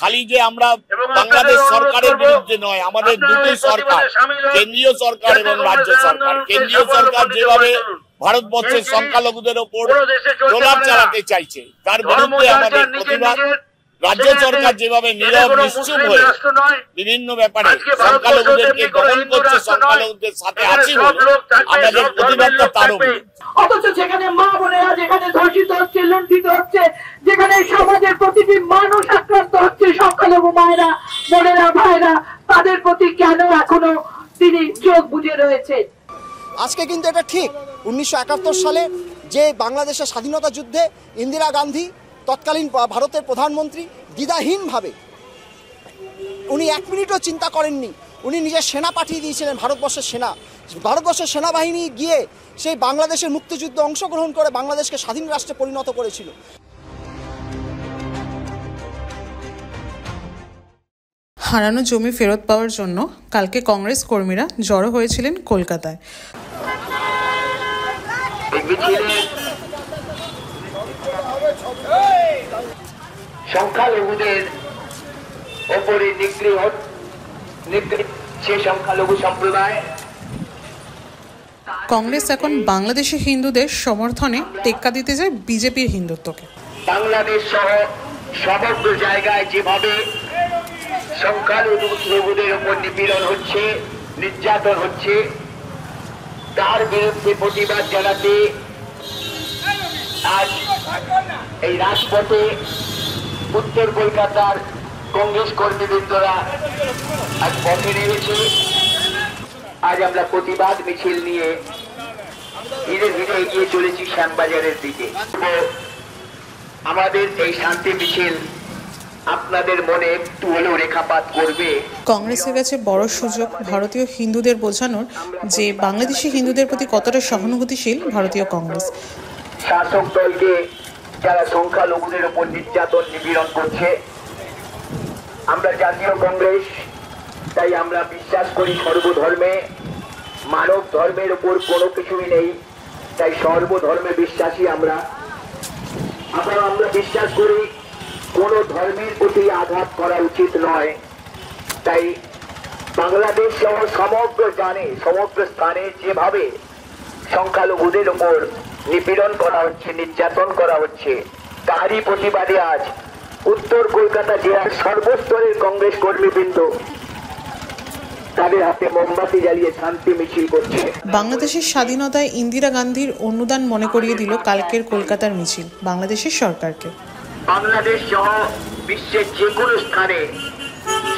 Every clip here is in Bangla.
খালি যে আমরা বাংলাদেশ সরকারের বিরুদ্ধে নয়, আমাদের দুটি সরকার, কেন্দ্রীয় সরকার এবং রাজ্য সরকার। কেন্দ্রীয় সরকার যেভাবে ভারতবর্ষের সংখ্যালঘুদের ওপর ট্রলার চালাতে চাইছে তার বিরুদ্ধে আমাদের প্রতিবাদ। রাজ্য সরকার যেভাবে নীরব নিশ্চুপ হয়ে বিভিন্ন ব্যাপারে সংখ্যালঘুদেরকে দমন করছে, সংখ্যালঘুদের সাথে আছি বলে আমাদের প্রতিবাদটা তারও। অথচ যেখানে মা বোনেরা যেখানে ধর্ষিত হচ্ছে, লুণ্ঠিত হচ্ছে, যেখানে সমাজের প্রতিটি মানুষ আক্রান্ত হচ্ছে, সংখ্যালঘু মায়েরা, বোনেরা, ভাইরা, তাদের প্রতি কেন এখনো তিনি চোখ বুজে রয়েছে? আজকে কিন্তু এটা ঠিক 1971 সালে যে বাংলাদেশের স্বাধীনতা যুদ্ধে ইন্দিরা গান্ধী তৎকালীন ভারতের প্রধানমন্ত্রী দ্বিধাহীনভাবে উনি 1 মিনিটও চিন্তা করেননি, উনি নিজের সেনা পাঠিয়ে দিয়েছিলেন, ভারতবর্ষের সেনাবাহিনী গিয়ে সেই বাংলাদেশের মুক্তিযুদ্ধে অংশগ্রহণ করে বাংলাদেশকে স্বাধীন রাষ্ট্রে পরিণত করেছিল। হারানো জমি ফেরত পাওয়ার জন্য কালকে কংগ্রেস কর্মীরা জড়ো হয়েছিলেন কলকাতায়। সংখ্যালঘুদের ওপরে নিগৃহ সে সংখ্যালঘু সম্প্রদায়। কংগ্রেস এখন বাংলাদেশি হিন্দুদের সমর্থনে টেক্কা দিতে যায় বিজেপির হিন্দুত্বকে। বাংলাদেশ সহ সমগ্র জায়গায় যেভাবে সংখ্যালঘুদের ওপর নিপীড়ন হচ্ছে, নির্যাতন হচ্ছে, তার বিরুদ্ধে প্রতিবাদ জানাতে আজ এই রাজপথে উত্তর কলকাতার কংগ্রেস কর্মীবৃন্দরা আজ পথে নেমেছে। আজ আমরা প্রতিবাদ মিছিল নিয়ে ধীরে ধীরে এগিয়ে চলেছি শ্যামবাজারের দিকে। আমাদের এই শান্তি মিছিল আপনাদের মনে একটু হলেও রেখাপাত করবে। কংগ্রেসের কাছে বড় সুযোগ ভারতীয় হিন্দুদের বোঝানোর যে বাংলাদেশি হিন্দুদের প্রতি কতটা সহানুভূতিশীল ভারতীয় কংগ্রেস। শাসক দলকে যারা সংখ্যালঘুদের উপর নির্যাতন নিপীড়ন করছে, আমরা জাতীয় কংগ্রেস তাই আমরা বিশ্বাস করি সর্বধর্মে, মানব ধর্মের উপর কোনো কিছুই নেই, তাই সর্বধর্মে বিশ্বাসী আমরা বিশ্বাস করি কোন ধর্মের প্রতি আঘাত করা উচিত নয়। তাই বাংলাদেশ সহ সমগ্র স্থানে যেভাবে সংখ্যালঘুদের উপর নিপীড়ন করা হচ্ছে, নির্যাতন করা হচ্ছে, তারই প্রতিবাদে আজ উত্তর কলকাতা জেলার সর্বস্তরের কংগ্রেস কর্মীবৃন্দ তাদের হাতে মোমবাতি জ্বালিয়ে শান্তি মিছিল করছে। বাংলাদেশের স্বাধীনতায় ইন্দিরা গান্ধীর অনুদান মনে করিয়ে দিল কালকের কলকাতার মিছিল বাংলাদেশের সরকারকে। বাংলাদেশ সহ বিশ্বের যে কোনো স্থানে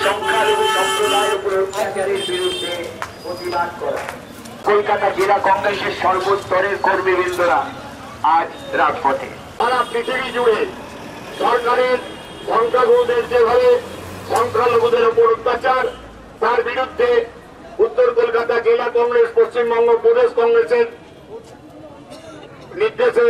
সংখ্যালঘু সম্প্রদায়ের উপর অত্যাচারের বিরুদ্ধে প্রতিবাদ করা কলকাতা জেলা কংগ্রেসের সর্বস্তরের কর্মীবৃন্দরা আজ রাজপথে। সারা পৃথিবী জুড়ে সরকারের সংখ্যালঘুদের যেভাবে সংখ্যালঘুদের উপর অত্যাচার, তার বিরুদ্ধে উত্তর কলকাতা জেলা কংগ্রেস, পশ্চিমবঙ্গ প্রদেশ কংগ্রেসের নির্দেশে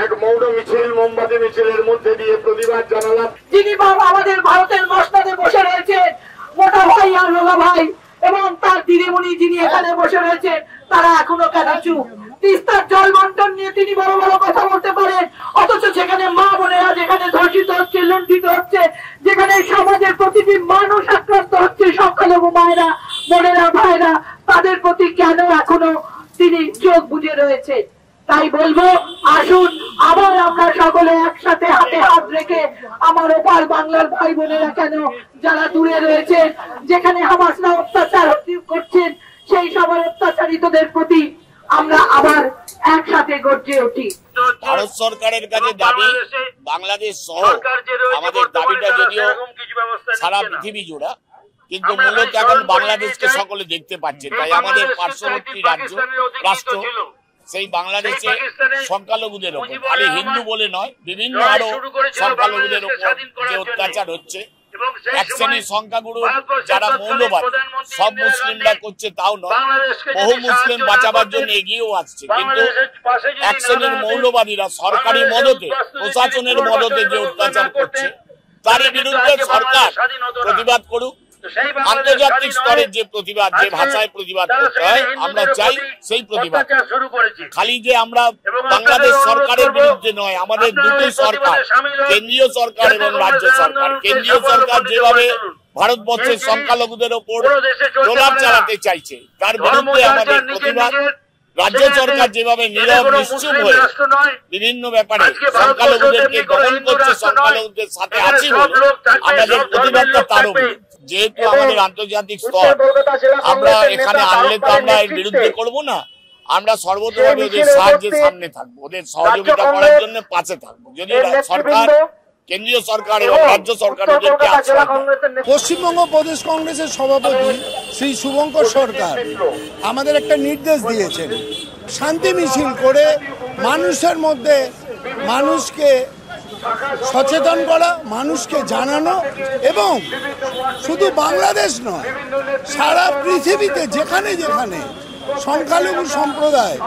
এক মৌন মিছিল, মোমবাতি মিছিলের মধ্যে দিয়ে প্রতিবাদ জানালাম। যিনি আমাদের ভারতের মসনদে বসে রয়েছেন, মোটা ভাই আর রোগা ভাই এবং তার দিদিমণি যিনি এখানে বসে রয়েছেন, তারা এখনো কেন চুপ? তিস্তার জল বন্টন নিয়ে তিনি বড় বড় কথা বলতে পারেন, অথচ যেখানে মা বোনেরা যেখানে ধর্ষিত হচ্ছে, লুণ্ঠিত হচ্ছে, যেখানে সমাজের প্রতিটি মানুষ আক্রান্ত হচ্ছে, সংখ্যালঘু মায়েরা, বোনেরা, ভাইরা, তাদের প্রতি কেন এখনো তিনি চোখ বুজে রয়েছে? তাই বলবো, আসুন আবার আমরা সকলে একসাথে হাতে হাত রেখে আমার ওপার বাংলার ভাই বোনেরা কেন যারা দূরে রয়েছেন, যেখানে হামাসরা অত্যাচার করছেন, সেই সবার অত্যাচারিতদের প্রতি আমরা আবার একসাথে গর্জে উঠি। ভারত সরকারের কাছে দাবি, বাংলাদেশ সহ আমাদের দাবিটা যদিও সারা পৃথিবী জোড়া, কিন্তু মূলত এখন বাংলাদেশকে সকলে দেখতে পাচ্ছেন। তাই আমাদের পার্শ্ববর্তী রাষ্ট্র সেই বাংলাদেশে সংখ্যালঘুদের ওপর, খালি হিন্দু বলে নয়, বিভিন্ন আরো সংখ্যালঘুদের ওপর যে অত্যাচার হচ্ছে, এক শ্রেণীর সংখ্যাগুরু যারা মৌলবাদ, সব মুসলিমরা করছে তাও নয়, বহু মুসলিম বাঁচাবার জন্য এগিয়েও আসছে, কিন্তু এক শ্রেণীর মৌলবাদীরা সরকারি মদতে, প্রশাসনের মদতে যে অত্যাচার করছে, তারই বিরুদ্ধে সরকার প্রতিবাদ করুক। আন্তর্জাতিক স্তরের যে প্রতিবাদ, যে ভাষায় প্রতিবাদ করতে হয়, আমরা চাই সেই প্রতিবাদ। খালি যে আমরা বাংলাদেশ সরকারের বিরুদ্ধে নয়, আমাদের দুটোই সরকার, কেন্দ্রীয় সরকার এবং রাজ্য সরকার। কেন্দ্রীয় সরকার যেভাবে ভারতবর্ষের সংখ্যালঘুদের ওপর প্রলাপ চালাতে চাইছে তার বিরুদ্ধে আমাদের প্রতিবাদ। রাজ্য সরকার যেভাবে নীরব নিশ্চুপ হয়ে বিভিন্ন ব্যাপারে সংখ্যালঘুদেরকে দমন করছে, সংখ্যালঘুদের সাথে আছি বলে আমাদের প্রতিবাদটা তারও। যেহেতু আমাদের আন্তর্জাতিক স্তর, আমরা এখানে আনলে তো আমরা এর বিরুদ্ধে করবো না, আমরা সর্বতভাবে ওদের সাহায্যের সামনে থাকবো, ওদের সহযোগিতা করার জন্য পাশে থাকবো। যদি সরকার, কেন্দ্রীয় সরকার এবং রাজ্য সরকার ওদেরকে আশ্রয় দেয়। পশ্চিমবঙ্গ প্রদেশ কংগ্রেসের সভাপতি শ্রী শুভঙ্কর সরকার আমাদের একটা নির্দেশ দিয়েছেন, শান্তি মিছিল করে মানুষের মধ্যে মানুষকে সচেতন করা, মানুষকে জানানো, এবং শুধু বাংলাদেশ নয় সারা পৃথিবীতে যেখানে যেখানে সংখ্যালঘু সম্প্রদায়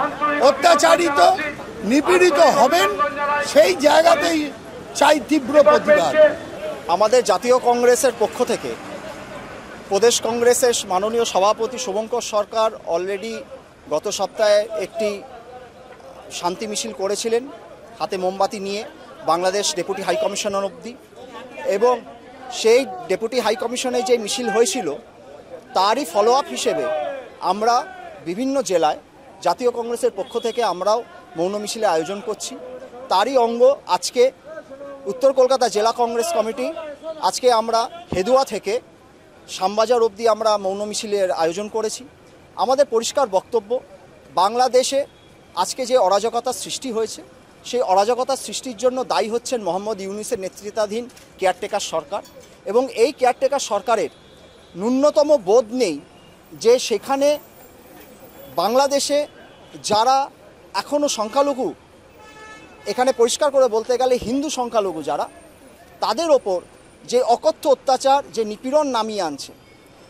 অত্যাচারিত নিপীড়িত হবেন সেই জায়গাতেই চাই তীব্র প্রতিবাদ। আমাদের জাতীয় কংগ্রেসের পক্ষ থেকে প্রদেশ কংগ্রেসের মাননীয় সভাপতি শুভঙ্কর সরকার অলরেডি গত সপ্তাহে একটি শান্তি মিছিল করেছিলেন হাতে মোমবাতি নিয়ে বাংলাদেশ ডেপুটি হাই কমিশনার অবধি, এবং সেই ডেপুটি হাই কমিশনে যে মিছিল হয়েছিল তারই ফলো আপ হিসেবে আমরা বিভিন্ন জেলায় জাতীয় কংগ্রেসের পক্ষ থেকে আমরাও মৌন মিছিলের আয়োজন করছি। তারই অঙ্গ আজকে উত্তর কলকাতা জেলা কংগ্রেস কমিটি, আজকে আমরা হেদুয়া থেকে শ্যামবাজার অবধি আমরা মৌন মিছিলের আয়োজন করেছি। আমাদের পরিষ্কার বক্তব্য, বাংলাদেশে আজকে যে অরাজকতার সৃষ্টি হয়েছে সেই অরাজকতার সৃষ্টির জন্য দায়ী হচ্ছেন মোহাম্মদ ইউনূসের নেতৃত্বাধীন কেয়ারটেকার সরকার, এবং এই কেয়ারটেকার সরকারের ন্যূনতম বোধ নেই যে সেখানে বাংলাদেশে যারা এখনও সংখ্যালঘু, এখানে পরিষ্কার করে বলতে গেলে হিন্দু সংখ্যালঘু যারা, তাদের ওপর যে অকথ্য অত্যাচার, যে নিপীড়ন নামিয়ে আনছে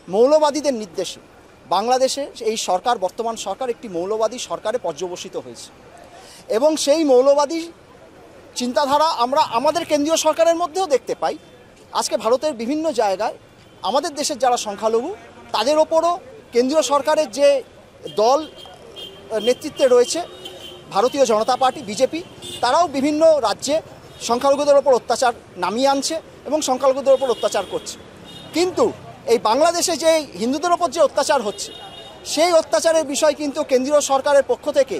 মৌলবাদীদের নির্দেশে। বাংলাদেশে এই সরকার, বর্তমান সরকার একটি মৌলবাদী সরকারে পর্যবসিত হয়েছে, এবং সেই মৌলবাদী চিন্তাধারা আমরা আমাদের কেন্দ্রীয় সরকারের মধ্যেও দেখতে পাই। আজকে ভারতের বিভিন্ন জায়গায় আমাদের দেশের যারা সংখ্যালঘু তাদের ওপরও কেন্দ্রীয় সরকারের যে দল নেতৃত্বে রয়েছে ভারতীয় জনতা পার্টি, বিজেপি, তারাও বিভিন্ন রাজ্যে সংখ্যালঘুদের ওপর অত্যাচার নামিয়ে আনছে এবং সংখ্যালঘুদের ওপর অত্যাচার করছে। কিন্তু এই বাংলাদেশে যে হিন্দুদের ওপর যে অত্যাচার হচ্ছে সেই অত্যাচারের বিষয় কিন্তু কেন্দ্রীয় সরকারের পক্ষ থেকে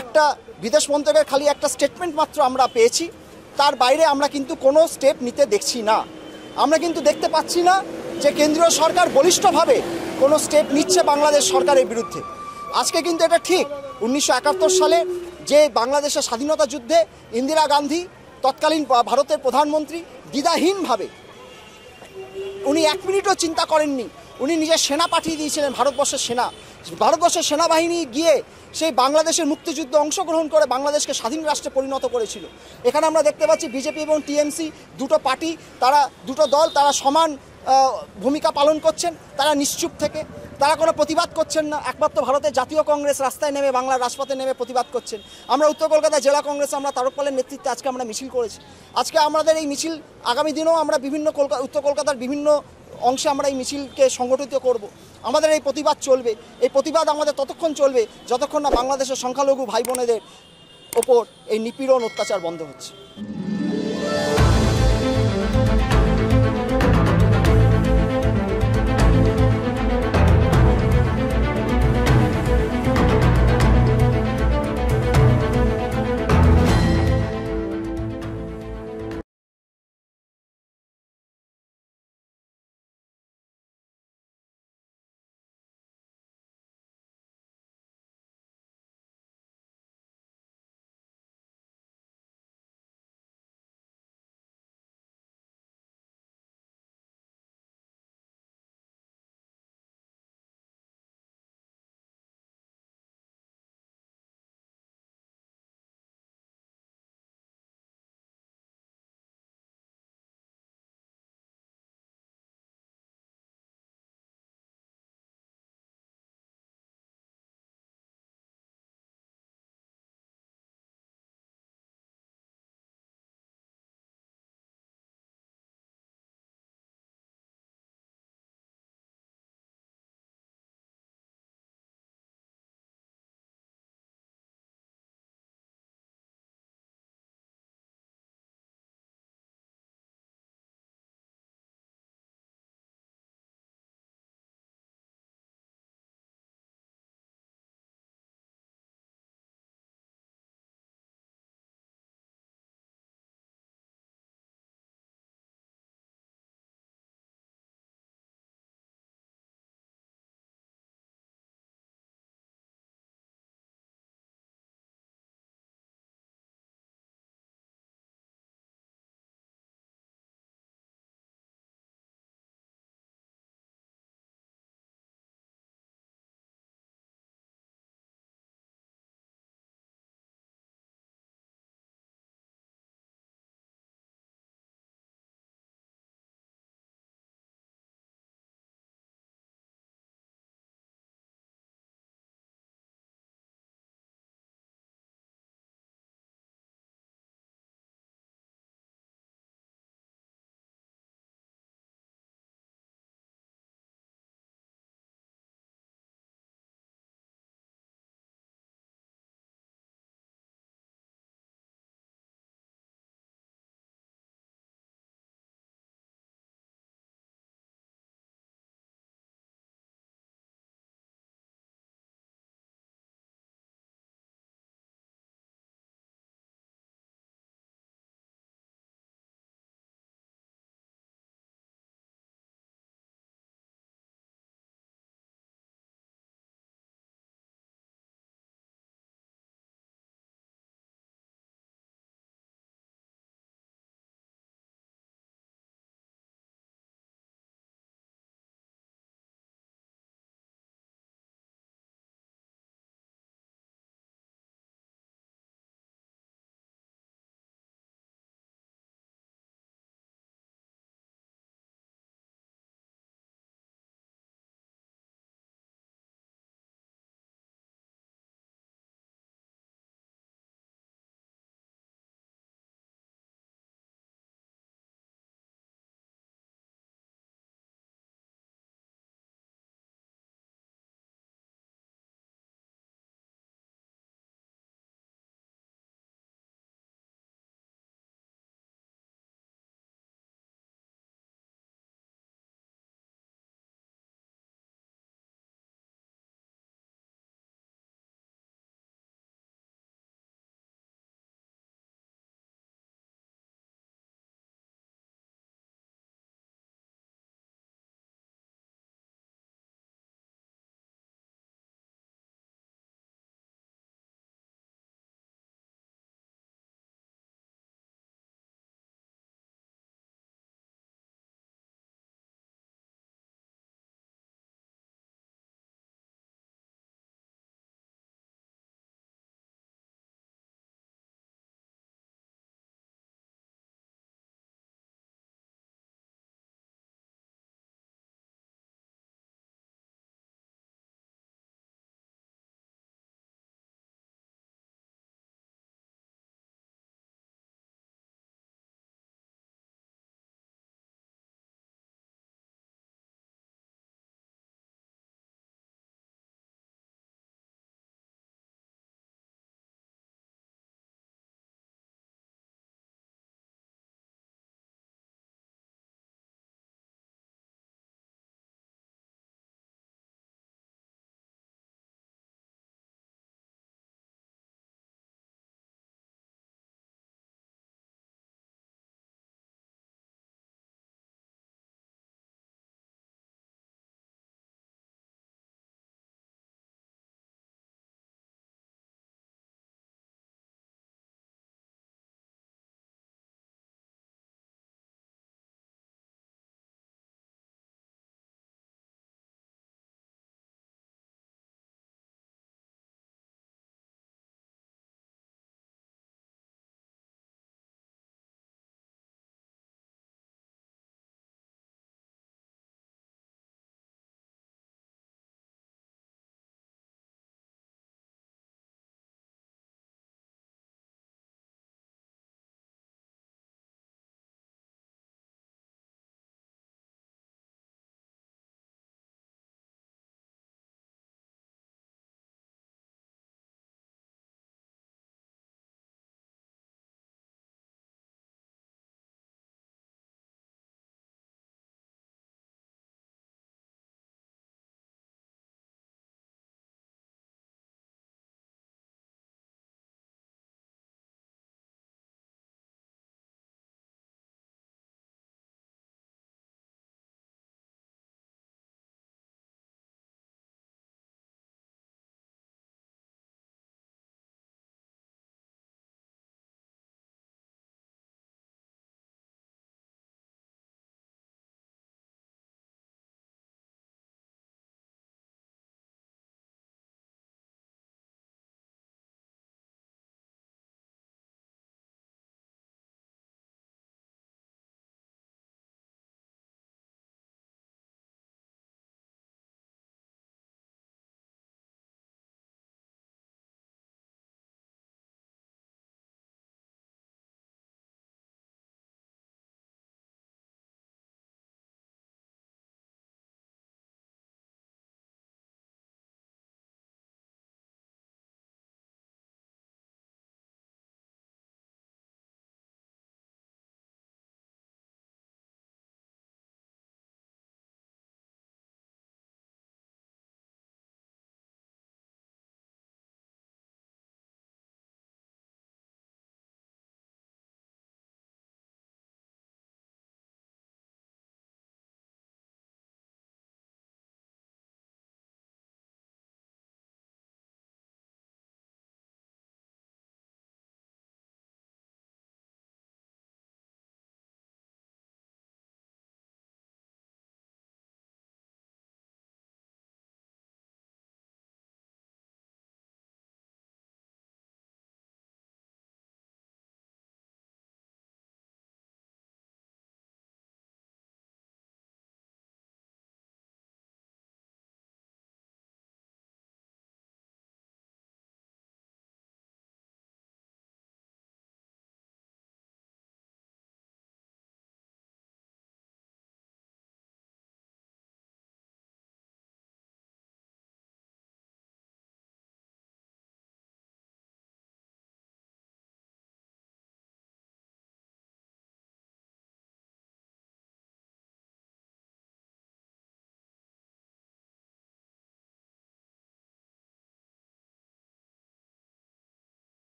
একটা বিদেশ মন্ত্রকের খালি একটা স্টেটমেন্ট মাত্র আমরা পেয়েছি, তার বাইরে আমরা কিন্তু কোনো স্টেপ নিতে দেখছি না। আমরা কিন্তু দেখতে পাচ্ছি না যে কেন্দ্রীয় সরকার বলিষ্ঠভাবে কোনো স্টেপ নিচ্ছে বাংলাদেশ সরকারের বিরুদ্ধে। আজকে কিন্তু এটা ঠিক 1971 সালে যে বাংলাদেশের স্বাধীনতা যুদ্ধে ইন্দিরা গান্ধী তৎকালীন ভারতের প্রধানমন্ত্রী দ্বিধাহীনভাবে উনি এক মিনিটও চিন্তা করেননি, উনি নিজের সেনা পাঠিয়ে দিয়েছিলেন, ভারতবর্ষের সেনাবাহিনী গিয়ে সেই বাংলাদেশের মুক্তিযুদ্ধে অংশগ্রহণ করে বাংলাদেশকে স্বাধীন রাষ্ট্রে পরিণত করেছিল। এখানে আমরা দেখতে পাচ্ছি বিজেপি এবং টিএমসি দুটো পার্টি, তারা দুটো দল, তারা সমান ভূমিকা পালন করছেন, তারা নিশ্চুপ থেকে তারা কোনো প্রতিবাদ করছেন না। একমাত্র ভারতের জাতীয় কংগ্রেস রাস্তায় নেমে, বাংলার রাজপথে নেমে প্রতিবাদ করছেন। আমরা উত্তর কলকাতা জেলা কংগ্রেস, আমরা তারক পালের নেতৃত্বে আজকে আমরা মিছিল করেছি। আজকে আমাদের এই মিছিল আগামী দিনেও আমরা বিভিন্ন উত্তর কলকাতার বিভিন্ন অংশে আমরা এই মিছিলকে সংগঠিত করব। আমাদের এই প্রতিবাদ চলবে, এই প্রতিবাদ আমাদের ততক্ষণ চলবে যতক্ষণ না বাংলাদেশের সংখ্যালঘু ভাই বোনেদের ওপর এই নিপীড়ন অত্যাচার বন্ধ হচ্ছে।